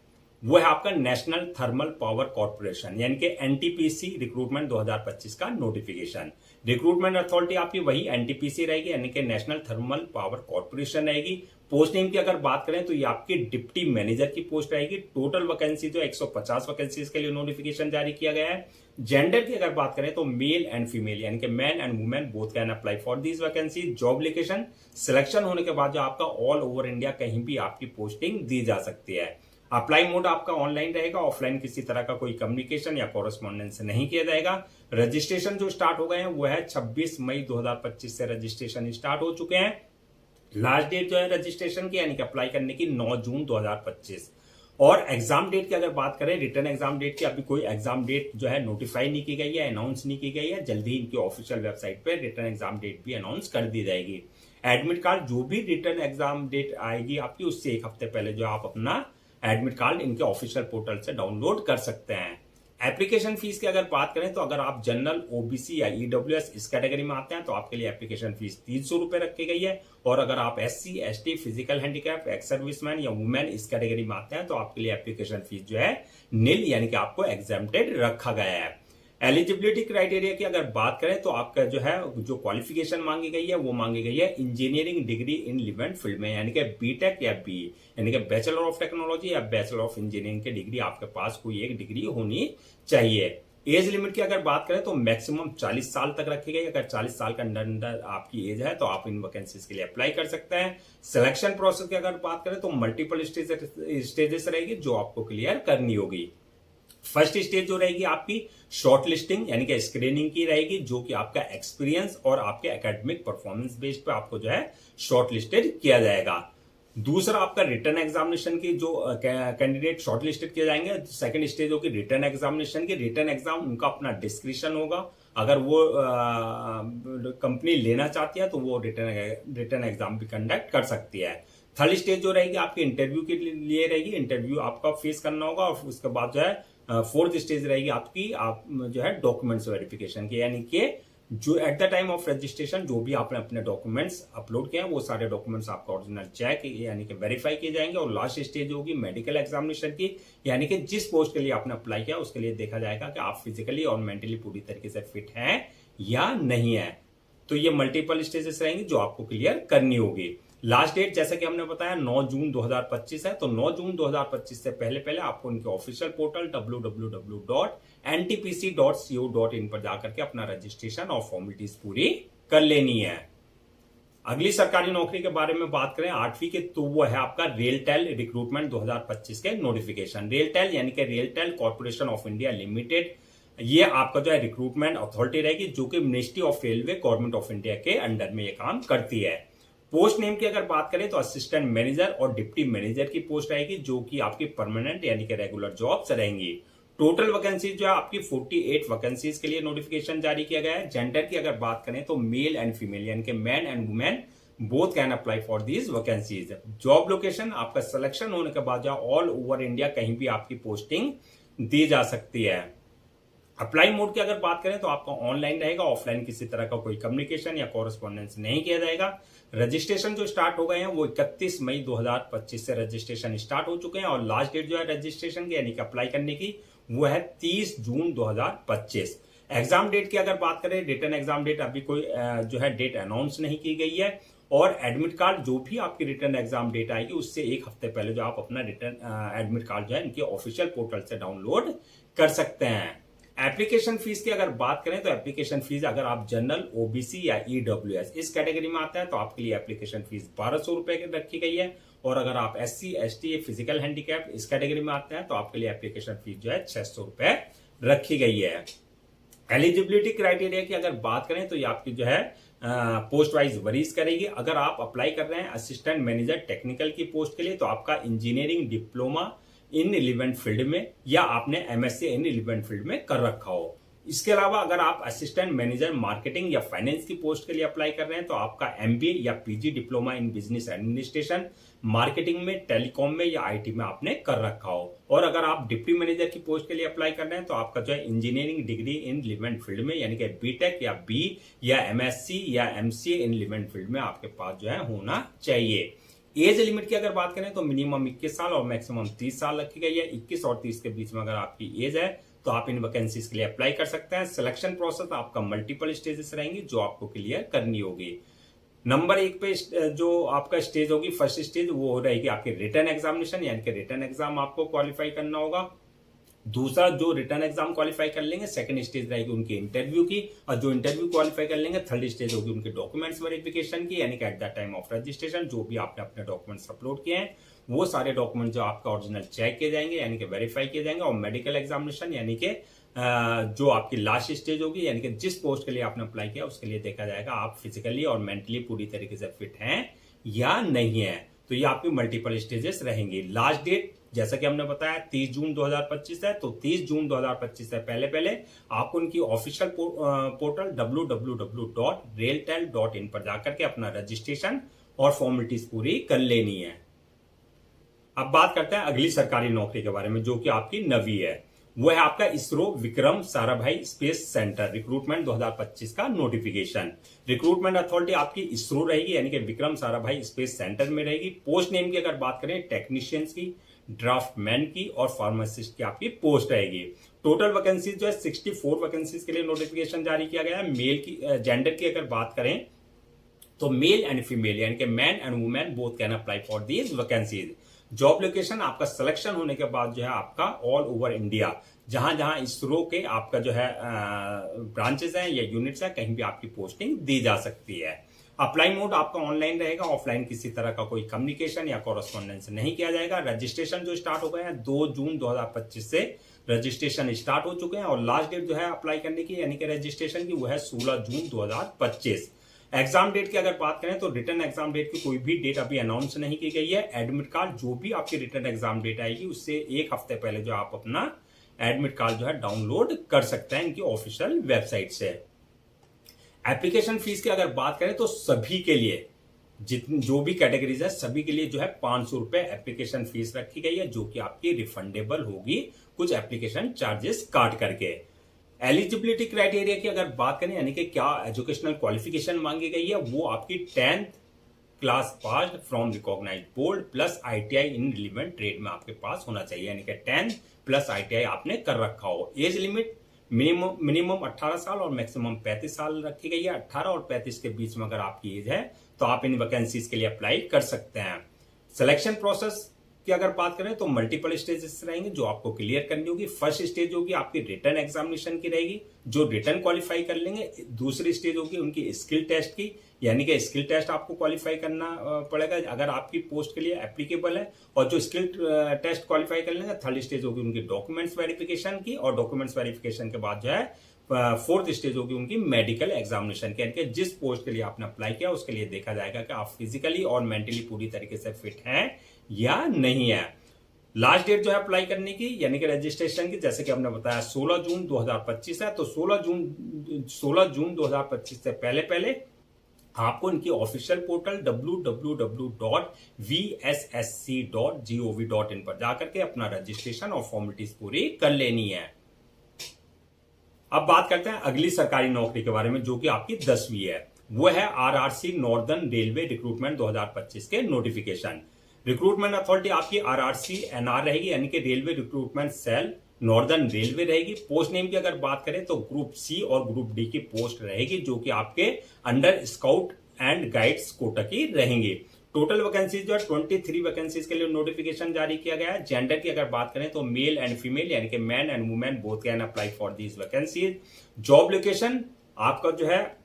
वो है आपका नेशनल थर्मल पावर कॉर्पोरेशन, यानी कि एनटीपीसी रिक्रूटमेंट 2025 का नोटिफिकेशन। रिक्रूटमेंट अथॉरिटी आपकी वही एनटीपीसी रहेगी, यानी कि नेशनल थर्मल पावर कॉर्पोरेशन रहेगी। पोस्ट नेम की अगर बात करें तो ये आपकी डिप्टी मैनेजर की पोस्ट रहेगी। टोटल वैकेंसी जो 150 वैकेंसीज के लिए नोटिफिकेशन जारी किया गया है। जेंडर की अगर बात करें तो मेल एंड फीमेल, यानी कि man and women both can apply for this vacancy. Job location selection होने के बाद जो आपका ऑल ओवर इंडिया कहीं भी आपकी पोस्टिंग दी जा सकती है। अप्लाई मोड आपका ऑनलाइन रहेगा, ऑफलाइन किसी तरह का कोई कम्युनिकेशन या कॉरेस्पॉन्डेंस नहीं किया जाएगा। रजिस्ट्रेशन जो स्टार्ट हो गए हैं वो है 26 मई 2025 से रजिस्ट्रेशन स्टार्ट हो चुके हैं। लास्ट डेट जो है रजिस्ट्रेशन की, यानी कि अप्लाई करने की 9 जून 2025। और एग्जाम डेट की अगर बात करें, रिटर्न एग्जाम डेट की अभी कोई एग्जाम डेट जो है नोटिफाई नहीं की गई है, अनाउंस नहीं की गई है। जल्दी इनकी ऑफिशियल वेबसाइट पे रिटर्न एग्जाम डेट भी अनाउंस कर दी जाएगी। एडमिट कार्ड जो भी रिटर्न एग्जाम डेट आएगी आपकी उससे एक हफ्ते पहले जो आप अपना एडमिट कार्ड इनके ऑफिशियल पोर्टल से डाउनलोड कर सकते हैं। एप्लीकेशन फीस की अगर बात करें तो अगर आप जनरल, ओबीसी या ईडब्ल्यूएस इस कैटेगरी में आते हैं तो आपके लिए एप्लीकेशन फीस 300 रुपए रखी गई है। और अगर आप SC, ST, physical handicap, ex serviceman या वुमेन इस कैटेगरी में आते हैं तो आपके लिए एप्लीकेशन फीस जो है नील, यानी कि आपको एग्जेम्प्टेड रखा गया है। एलिजिबिलिटी क्राइटेरिया की अगर बात करें तो आपका जो है जो क्वालिफिकेशन मांगी गई है वो मांगी गई है engineering degree in relevant field में, यानी कि बीटेक या बी, यानी कि बैचलर ऑफ टेक्नोलॉजी या बैचलर ऑफ इंजीनियरिंग की डिग्री आपके पास कोई एक डिग्री होनी चाहिए। एज लिमिट की अगर बात करें तो मैक्सिमम 40 साल तक रखी गई। अगर 40 साल के अंदर आपकी एज है तो आप इन वैकेंसीज के लिए अप्लाई कर सकते हैं। सिलेक्शन प्रोसेस की अगर बात करें तो मल्टीपल स्टेजेस रहेगी जो आपको क्लियर करनी होगी। फर्स्ट स्टेज जो रहेगी आपकी शॉर्ट लिस्टिंग, यानी कि स्क्रीनिंग की रहेगी, जो कि आपका एक्सपीरियंस और आपके एकेडमिक परफॉर्मेंस बेस्ड पे आपको जो है शॉर्ट लिस्टेड किया जाएगा। दूसरा आपका रिटर्न एग्जामिनेशन की जो कैंडिडेट शॉर्ट लिस्टेड किए जाएंगे। सेकंड स्टेज होगी रिटर्न एग्जामिनेशन की। रिटर्न एग्जाम उनका अपना डिस्क्रिप्शन होगा, अगर वो कंपनी लेना चाहती है तो वो रिटर्न एग्जाम भी कंडक्ट कर सकती है। थर्ड स्टेज जो रहेगी आपकी इंटरव्यू के लिए रहेगी, इंटरव्यू आपका फेस करना होगा। और उसके बाद जो है फोर्थ स्टेज रहेगी आपकी आप जो है डॉक्यूमेंट्स वेरिफिकेशन की, यानी कि जो at the time of registration जो भी आपने अपने डॉक्यूमेंट्स अपलोड किए हैं वो सारे डॉक्यूमेंट्स आपका ओरिजिनल चेक यानी कि वेरीफाई किए जाएंगे। और लास्ट स्टेज होगी मेडिकल एग्जामिनेशन की, यानी कि जिस पोस्ट के लिए आपने अप्लाई किया उसके लिए देखा जाएगा कि आप फिजिकली और मेंटली पूरी तरीके से फिट हैं या नहीं है। तो ये मल्टीपल स्टेजेस रहेंगी जो आपको क्लियर करनी होगी। लास्ट डेट जैसा कि हमने बताया 9 जून 2025 है, तो 9 जून 2025 से पहले पहले आपको उनके ऑफिशियल पोर्टल www.ntpc.co.in पर जाकर के अपना रजिस्ट्रेशन और फॉर्मेलिटीज पूरी कर लेनी है। अगली सरकारी नौकरी के बारे में बात करें 8वीं के, तो वो है आपका रेलटेल रिक्रूटमेंट 2025 के नोटिफिकेशन। रेलटेल यानी कि RailTel corporation of India limited, ये आपका जो है रिक्रूटमेंट अथॉरिटी रहेगी जो कि ministry of railway government of India के अंडर में ये काम करती है। पोस्ट नेम की अगर बात करें तो असिस्टेंट मैनेजर और डिप्टी मैनेजर की पोस्ट रहेगी जो कि आपकी परमानेंट यानी कि रेगुलर जॉब्स रहेंगी। टोटल वैकेंसी जो है आपकी 48 वैकेंसीज के लिए नोटिफिकेशन जारी किया गया है। जेंडर की अगर बात करें तो मेल एंड फीमेल यानी कि man and women both can apply for these vacancies. Job location आपका सिलेक्शन होने के बाद ऑल ओवर इंडिया कहीं भी आपकी पोस्टिंग दी जा सकती है। अप्लाई मोड की अगर बात करें तो आपका ऑनलाइन रहेगा, ऑफलाइन किसी तरह का कोई कम्युनिकेशन या कॉरेस्पॉन्डेंस नहीं किया जाएगा। रजिस्ट्रेशन जो स्टार्ट हो गए हैं वो 31 मई 2025 से रजिस्ट्रेशन स्टार्ट हो चुके हैं और लास्ट डेट जो है रजिस्ट्रेशन की यानी कि अप्लाई करने की वो है 30 जून 2025। एग्जाम डेट की अगर बात करें, रिटर्न एग्जाम डेट अभी कोई जो है डेट अनाउंस नहीं की गई है। और एडमिट कार्ड जो भी आपकी रिटर्न एग्जाम डेट आएगी उससे एक हफ्ते पहले जो आप अपना रिटर्न एडमिट कार्ड जो है इनके ऑफिशियल पोर्टल से डाउनलोड कर सकते हैं। एप्लीकेशन फीस की अगर बात करें तो एप्लीकेशन फीस अगर आप जनरल, ओबीसी या ईडब्ल्यूएस इस कैटेगरी में आता है तो आपके लिए एप्लीकेशन फीस 1200 रुपए रखी गई है। और अगर आप एससी, एसटी, फिजिकल हैंडीकैप इस कैटेगरी में आते हैं तो आपके लिए एप्लीकेशन फीस जो है 600 रुपए रखी गई है। एलिजिबिलिटी क्राइटेरिया की अगर बात करें तो ये आपकी जो है पोस्ट वाइज वरीज करेगी। अगर आप अप्लाई कर रहे हैं असिस्टेंट मैनेजर टेक्निकल की पोस्ट के लिए तो आपका engineering diploma in relevant field में या आपने एमएससी इन रिलेवेंट फील्ड में कर रखा हो। इसके अलावा अगर आप असिस्टेंट मैनेजर मार्केटिंग या फाइनेंस की पोस्ट के लिए अप्लाई कर रहे हैं तो आपका एमबीए या PG diploma in business administration, marketing में, टेलीकॉम में या आईटी में आपने कर रखा हो। और अगर आप डिप्टी मैनेजर की पोस्ट के लिए अप्लाई कर रहे हैं तो आपका जो है engineering degree in relevant field में यानी कि बीटेक या बी या एमएससी या एमसीए इन रिलेवेंट फील्ड में आपके पास जो है होना चाहिए। एज लिमिट की अगर बात करें तो मिनिमम 21 साल और मैक्सिमम 30 साल रखी गई है। 21 और 30 के बीच में अगर आपकी एज है तो आप इन वैकेंसीज के लिए अप्लाई कर सकते हैं। सिलेक्शन प्रोसेस आपका मल्टीपल स्टेजेस रहेंगी जो आपको क्लियर करनी होगी। नंबर 1 पे जो आपका स्टेज होगी, फर्स्ट स्टेज, वो रहेगी आपकी रिटर्न एग्जामिनेशन यानी कि रिटर्न एग्जाम आपको क्वालिफाई करना होगा। दूसरा जो रिटर्न एग्जाम क्वालिफाई कर लेंगे, सेकंड स्टेज रहेगी उनके इंटरव्यू की, और जो इंटरव्यू क्वालिफाई कर लेंगे थर्ड स्टेज होगी उनके डॉक्यूमेंट्स वेरिफिकेशन की यानी कि at the time of registration जो भी आपने अपने डॉक्यूमेंट्स अपलोड किए हैं वो सारे डॉक्यूमेंट जो आपका ओरिजिनल चेक किए जाएंगे यानी कि वेरीफाई किए जाएंगे। और मेडिकल एग्जामिनेशन यानी कि जो आपकी लास्ट स्टेज होगी यानी कि जिस पोस्ट के लिए आपने अप्लाई किया उसके लिए देखा जाएगा आप फिजिकली और मेंटली पूरी तरीके से फिट हैं या नहीं है। तो ये आपकी मल्टीपल स्टेजेस रहेंगी। लास्ट डेट जैसा कि हमने बताया 30 जून 2025 है, तो 30 जून 2025 से पहले आपको उनकी ऑफिशियल पोर्टल www.railtel.in पर जाकर के अपना रजिस्ट्रेशन और फॉर्मेलिटीज पूरी कर लेनी है। अब बात करते हैं अगली सरकारी नौकरी के बारे में जो कि आपकी 9वीं है। वो है आपका ISRO Vikram Sarabhai space centre recruitment 2025 का नोटिफिकेशन। रिक्रूटमेंट अथॉरिटी आपकी इसरो रहेगी यानी कि विक्रम साराभाई स्पेस सेंटर में रहेगी। पोस्ट नेम की अगर बात करें टेक्नीशियंस की, ड्राफ्टमैन की और फार्मासिस्ट की आपकी पोस्ट रहेगी। टोटल वैकेंसीज जो है 64 वैकेंसीज के लिए नोटिफिकेशन जारी किया गया है। मेल की जेंडर की अगर बात करें तो मेल एंड फीमेल यानी कि man and women both can apply for these vacancies. Job location आपका सिलेक्शन होने के बाद जो है आपका ऑल ओवर इंडिया जहां जहां इसरो के आपका जो है ब्रांचेस हैं या यूनिट्स हैं कहीं भी आपकी पोस्टिंग दी जा सकती है। अप्लाई मोड आपका ऑनलाइन रहेगा, ऑफलाइन किसी तरह का कोई कम्युनिकेशन या कॉरेस्पॉन्डेंस नहीं किया जाएगा। रजिस्ट्रेशन जो स्टार्ट हो गए हैं 2 जून 2025 से रजिस्ट्रेशन स्टार्ट हो चुके हैं और लास्ट डेट जो है अप्लाई करने की यानी कि रजिस्ट्रेशन की वो है 16 जून 2025। एग्जाम डेट की अगर बात करें तो रिटर्न एग्जाम डेट की कोई भी डेट अभी अनाउंस नहीं की गई है। एडमिट कार्ड जो भी आपकी रिटर्न एग्जाम डेट आएगी उससे एक हफ्ते पहले जो आप अपना एडमिट कार्ड जो है डाउनलोड कर सकते हैं इनकी ऑफिशियल वेबसाइट से। एप्लीकेशन फीस की अगर बात करें तो सभी के लिए जो भी कैटेगरीज है सभी के लिए जो है 500 रुपए एप्लीकेशन फीस रखी गई है जो कि आपकी रिफंडेबल होगी कुछ एप्लीकेशन चार्जेस काट करके। एलिजिबिलिटी क्राइटेरिया की अगर बात करें यानी कि क्या एजुकेशनल क्वालिफिकेशन मांगी गई है वो आपकी 10th class passed from recognised board plus ITI in relevant trade में आपके पास होना चाहिए यानी कि 10 प्लस आईटीआई आपने कर रखा हो। एज लिमिट मिनिमम 18 साल और मैक्सिमम 35 साल रखी गई है। 18 और 35 के बीच में अगर आपकी एज है तो आप इन वैकेंसीज के लिए अप्लाई कर सकते हैं। सिलेक्शन प्रोसेस की अगर बात करें तो मल्टीपल स्टेजेस रहेंगे जो आपको क्लियर करनी होगी। फर्स्ट स्टेज होगी आपकी रिटर्न एग्जामिनेशन की रहेगी जो रिटर्न क्वालिफाई कर लेंगे। दूसरी स्टेज होगी उनकी स्किल टेस्ट की यानी कि स्किल टेस्ट आपको क्वालिफाई करना पड़ेगा अगर आपकी पोस्ट के लिए एप्लीकेबल है और जो स्किल टेस्ट क्वालिफाई कर लेंगे। थर्ड स्टेज होगी उनकी डॉक्यूमेंट्स वेरिफिकेशन की और डॉक्यूमेंट्स वेरिफिकेशन के बाद जो है फोर्थ स्टेज होगी उनकी मेडिकल एग्जामिनेशन की यानी कि जिस पोस्ट के लिए आपने अप्लाई किया उसके लिए देखा जाएगा कि आप फिजिकली और मेंटली पूरी तरीके से फिट हैं या नहीं है। लास्ट डेट जो है अप्लाई करने की यानी कि रजिस्ट्रेशन की जैसे कि हमने बताया 16 जून 2025 है, तो 16 जून 2025 से पहले आपको इनकी ऑफिशियल पोर्टल www.vssc.gov.in पर जाकर के अपना रजिस्ट्रेशन और फॉर्मेलिटीज पूरी कर लेनी है। अब बात करते हैं अगली सरकारी नौकरी के बारे में जो कि आपकी 10वीं है। वो है आरआरसी नॉर्दर्न रेलवे रिक्रूटमेंट 2025 के नोटिफिकेशन। रिक्रूटमेंट अथॉरिटी आपकी आरआरसी एनआर रहेगी यानी कि railway recruitment cell northern railway रहेगी। पोस्ट नेम की अगर बात करें तो ग्रुप सी और ग्रुप डी की पोस्ट रहेगी जो कि आपके under scout and guides quota की रहेंगी। टोटल वैकेंसीज जो है 23 वैकेंसीज के लिए नोटिफिकेशन जारी किया गया है। जेंडर की अगर बात करें तो मेल एंड फीमेल यानी कि man and women both can apply for these vacancies. Job location आपका जो है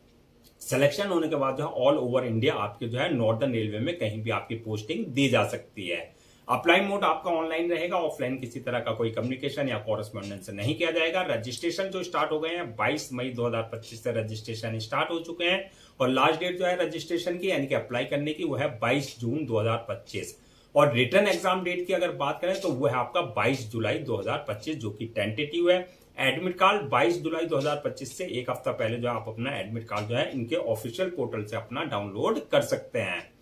सिलेक्शन होने के बाद जो है ऑल ओवर इंडिया आपके जो है नॉर्दर्न रेलवे में कहीं भी आपकी पोस्टिंग दी जा सकती है। अप्लाई मोड आपका ऑनलाइन रहेगा, ऑफलाइन किसी तरह का कोई कम्युनिकेशन या कॉरेस्पॉन्डेंस नहीं किया जाएगा। रजिस्ट्रेशन जो स्टार्ट हो गए हैं 22 मई 2025 से रजिस्ट्रेशन स्टार्ट हो चुके हैं और लास्ट डेट जो है रजिस्ट्रेशन की यानी कि अप्लाई करने की वो है 22 जून 2025। और रिटर्न एग्जाम डेट की अगर बात करें तो वो है आपका 22 जुलाई 2025 जो कि टेंटेटिव है। एडमिट कार्ड 22 जुलाई 2025 से एक हफ्ता पहले जो आप अपना एडमिट कार्ड जो है इनके ऑफिशियल पोर्टल से अपना डाउनलोड कर सकते हैं।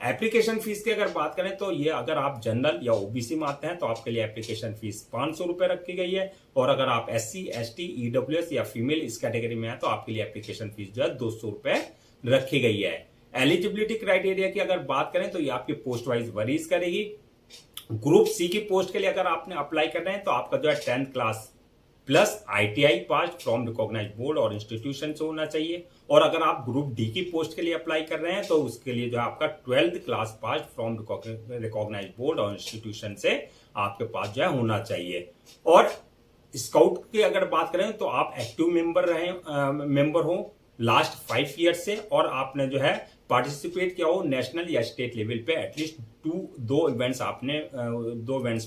एप्लीकेशन फीस की अगर बात करें तो ये अगर आप जनरल या ओबीसी में आते हैं तो आपके लिए एप्लीकेशन फीस 500 रुपए रखी गई है और अगर आप SC, ST, EWS या फीमेल इस कैटेगरी में है तो आपके लिए एप्लीकेशन फीस जो है 200 रुपए रखी गई है। एलिजिबिलिटी क्राइटेरिया की अगर बात करें तो ये आपकी पोस्ट वाइज वरीज करेगी। ग्रुप सी की पोस्ट के लिए अगर आपने अप्लाई कर रहे हैं तो आपका जो है 10th class plus ITI pass from recognise board और इंस्टीट्यूशन से होना चाहिए। और अगर आप ग्रुप डी की पोस्ट के लिए अप्लाई कर रहे हैं तो उसके लिए जो है आपका 12th class pass from recognise board और इंस्टीट्यूशन से आपके पास जो है होना चाहिए। और स्काउट की अगर बात करें तो आप एक्टिव मेंबर हो लास्ट 5 ईयर से और आपने जो है पार्टिसिपेट किया हो नेशनल या स्टेट लेवल पे एटलीस्ट दो इवेंट्स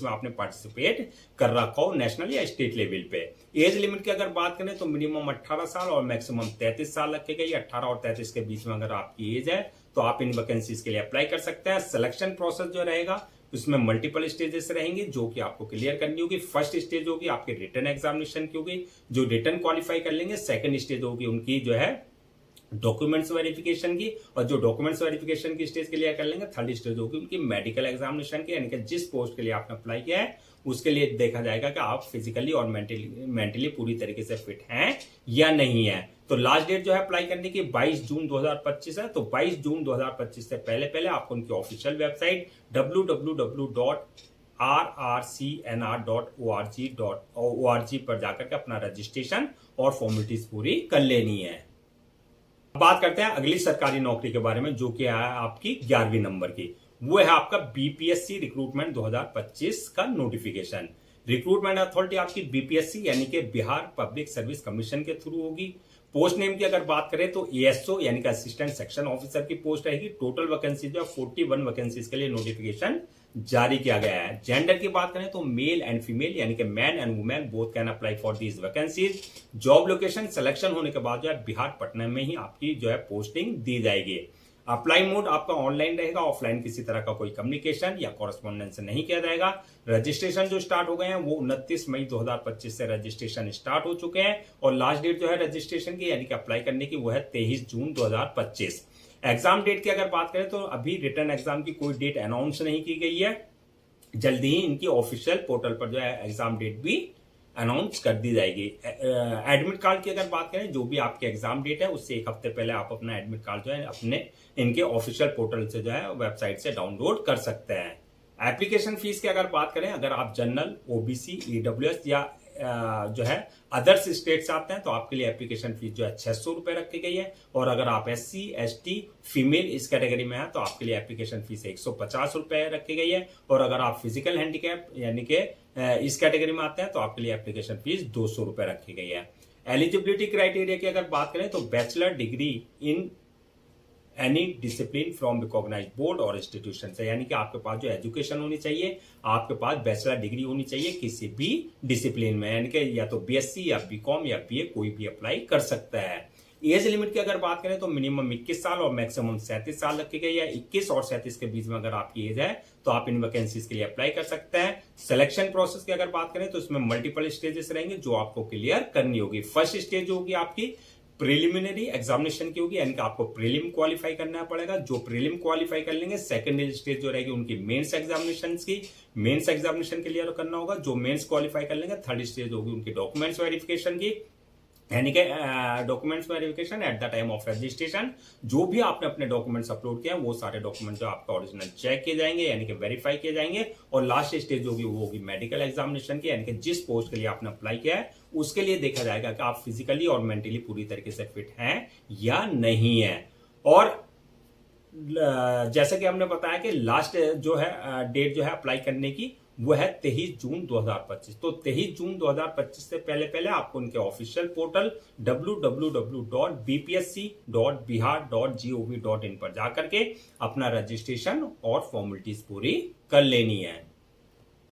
में आपने पार्टिसिपेट कर रखा हो नेशनल या स्टेट लेवल पे। एज लिमिट की अगर बात करें तो मिनिमम 18 साल और मैक्सिमम 33 साल रखी गई। 18 और 33 के बीच में अगर आपकी एज है तो आप इन वैकेंसीज के लिए अप्लाई कर सकते हैं। सिलेक्शन प्रोसेस जो रहेगा उसमें मल्टीपल स्टेजेस रहेंगे जो कि आपको क्लियर करनी होगी। फर्स्ट स्टेज होगी आपके रिटन एग्जामिनेशन की होगी, जो रिटन क्वालिफाई कर लेंगे। सेकंड स्टेज होगी उनकी जो है डॉक्यूमेंट्स वेरिफिकेशन की और जो डॉक्यूमेंट्स वेरिफिकेशन की स्टेज क्लियर कर लेंगे थर्ड स्टेज होगी उनकी मेडिकल एग्जामिनेशन की, यानी कि जिस पोस्ट के लिए आपने अप्लाई किया है उसके लिए देखा जाएगा कि आप फिजिकली और मेंटली पूरी तरीके से फिट हैं या नहीं है। तो लास्ट डेट जो है अप्लाई करने की 22 जून 2025 है। तो 22 जून 2025 से पहले आपको उनकी ऑफिशियल वेबसाइट www.rrcnr.org पर जाकर के अपना रजिस्ट्रेशन और फॉर्मेलिटीज पूरी कर लेनी है। बात करते हैं अगली सरकारी नौकरी के बारे में जो कि है आपकी 11वीं नंबर की। वो है आपका BPSC रिक्रूटमेंट 2025 का नोटिफिकेशन। रिक्रूटमेंट अथॉरिटी आपकी BPSC यानी कि बिहार पब्लिक सर्विस कमीशन के थ्रू होगी। पोस्ट नेम की अगर बात करें तो ASO यानी कि असिस्टेंट सेक्शन ऑफिसर की पोस्ट रहेगी। टोटल वैकेंसी जो है 41 वैकेंसीज के लिए नोटिफिकेशन जारी किया गया है। जेंडर की बात करें तो मेल एंड फीमेल यानी कि man and women both can apply for these vacancies. Job location selection होने के बाद जो है बिहार पटना में ही आपकी जो है पोस्टिंग दी जाएगी। अप्लाई मोड आपका ऑनलाइन रहेगा, ऑफलाइन किसी तरह का कोई कम्युनिकेशन या कॉरेस्पॉन्डेंस नहीं किया जाएगा। रजिस्ट्रेशन जो स्टार्ट हो गए हैं वो 29 मई 2025 से रजिस्ट्रेशन स्टार्ट हो चुके हैं और लास्ट डेट जो है रजिस्ट्रेशन की यानी कि अप्लाई करने की वो है 23 जून 2025। एग्जाम डेट की अगर बात करें तो अभी रिटर्न एग्जाम की कोई डेट अनाउंस नहीं की गई है। जल्दी ही इनकी ऑफिशियल पोर्टल पर जो है एग्जाम डेट भी अनाउंस कर दी जाएगी। एडमिट कार्ड की अगर बात करें जो भी आपकी एग्जाम डेट है उससे एक हफ्ते पहले आप अपना एडमिट कार्ड जो है अपने इनके ऑफिशियल पोर्टल से जो है वेबसाइट से डाउनलोड कर सकते हैं। एप्लीकेशन फीस की अगर बात करें अगर आप जनरल OBC EWS या जो है अदर्स स्टेट से आते हैं तो आपके लिए एप्लीकेशन फीस जो है 600 रुपए रखी गई है और अगर आप SC ST फीमेल इस कैटेगरी में है तो आपके लिए एप्लीकेशन फीस 150 रुपए रखी गई है और अगर आप फिजिकल हैंडीकैप यानी कि इस कैटेगरी में आते हैं तो आपके लिए एप्लीकेशन फीस 200 रुपए रखी गई है। एलिजिबिलिटी क्राइटेरिया की अगर बात करें तो bachelor degree in any discipline from recognised board और इंस्टीट्यूशन से, यानी कि आपके पास जो एजुकेशन होनी चाहिए, आपके पास बैचलर डिग्री होनी चाहिए किसी भी डिसिप्लिन में, यानी कि या तो BSc या BCom या BA कोई भी अप्लाई कर सकता है। एज लिमिट की अगर बात करें तो मिनिमम 21 साल और मैक्सिमम 37 साल रखी गई है। 21 और 37 के बीच में अगर आपकी एज है तो आप इन वैकेंसीज के लिए अप्लाई कर सकते हैं। सिलेक्शन प्रोसेस की अगर बात करें तो इसमें मल्टीपल स्टेजेस रहेंगे जो आपको क्लियर करनी होगी। फर्स्ट स्टेज होगी आपकी प्रिलिमिनरी एग्जामिनेशन की होगी, यानी कि आपको प्रीलिम क्वालिफाई करना पड़ेगा। जो प्रीलिम क्वालिफाई कर लेंगे सेकंड स्टेज जो रहेगी उनकी मेंस एग्जामिनेशन की, मेंस एग्जामिनेशन क्लियर करना होगा। जो मेंस क्वालिफाई कर लेंगे थर्ड स्टेज होगी उनकी डॉक्यूमेंट्स वेरिफिकेशन की, यानी कि documents verification at the time of registration. जो भी आपने अपने डॉक्यूमेंट्स अपलोड किए हैं वो सारे डॉक्यूमेंट जो आपका ओरिजिनल चेक किए जाएंगे यानी कि वेरीफाई किए जाएंगे। और लास्ट स्टेज होगी वो होगी मेडिकल एग्जामिनेशन की, यानी कि जिस पोस्ट के लिए आपने अप्लाई किया है उसके लिए देखा जाएगा कि आप फिजिकली और मेंटली पूरी तरीके से फिट हैं या नहीं है। और जैसे कि हमने बताया कि लास्ट जो है डेट जो है अप्लाई करने की वो है 23 जून 2025। तो 23 जून 2025 से पहले पहले आपको उनके ऑफिशियल पोर्टल www.bpsc.bihar.gov.in पर जाकर के अपना रजिस्ट्रेशन और फॉर्मेलिटीज पूरी कर लेनी है।